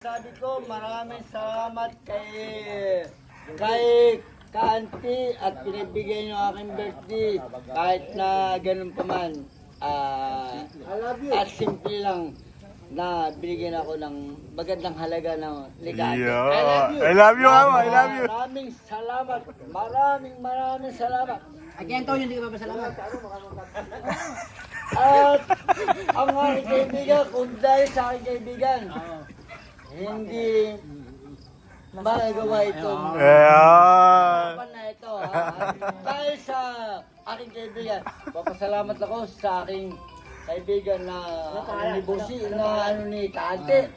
masasabi ko, maraming salamat kay Kanti at pinibigay niyo aking birthday kahit na ganun pa man. At simple lang na binigyan ako ng magandang halaga ng ligado. I love you, Amo. I love you. Maraming salamat. Maraming salamat. Again, Tonyo, hindi ka ba salamat? At ang aking kaibigan, kung dahil sa aking kaibigan, hindi magagawa itong usapan na ito. Dahil sa aking kaibigan, papasalamat ako sa aking kaibigan na Busi na ni Kante.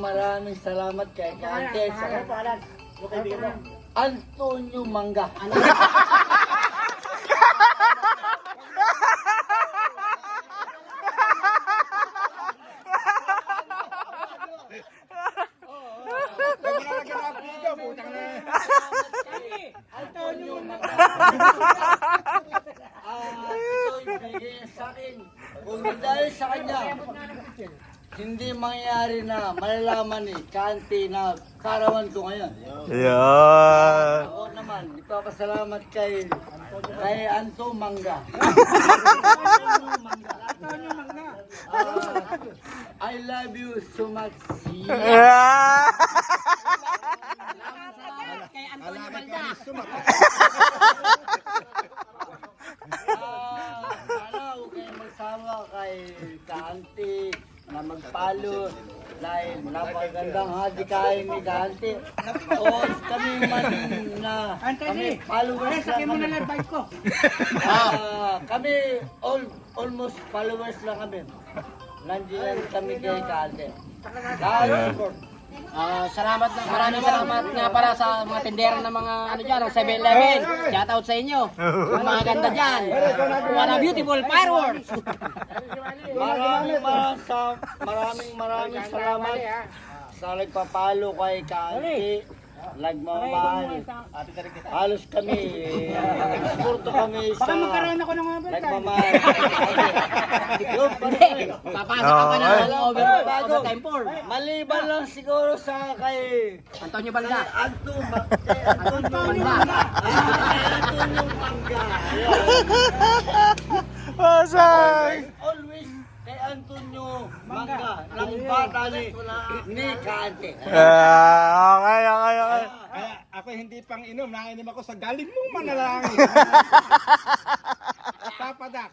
Maraming salamat kay Kante sa Antonio Mangga. Antonio Mangga. Ito ibigay sa akin. Kung dahil sa kanya, hindi mangyayari na malalaman ni Kanti na karawan ko ngayon. Ako naman, ipapasalamat kay Anto Mangga. I love you so much. Kay Antonio Mangga. Sana huwag kayong magsama kay Kanti na magpalo dahil napagandang hadikain ni Kanti. O kami man na kami followers lang kami. Kami almost followers lang kami. Nandiyan kami kay Kanti. Salamat na, maraming salamat nga para sa mga tindera ng mga ano dyan, ng 7-Eleven. Shout out sa inyo. Yung mga ganda dyan. What a beautiful fireworks. Maraming salamat sa nagpapalo kay Kanti. Nagmamahal. Halos kami, suporto kami sa nagmamahal. Papasok ka pa na overtime for. Maliban lang siguro sa kay Antonio Mangga. Antonio Mangga. Antonio Mangga. Always kay Antonio Mangga ng bata ni Kante. Okay. Kaya ako hindi pang inom, nainom ako sa galing mong manalangin. Papadak.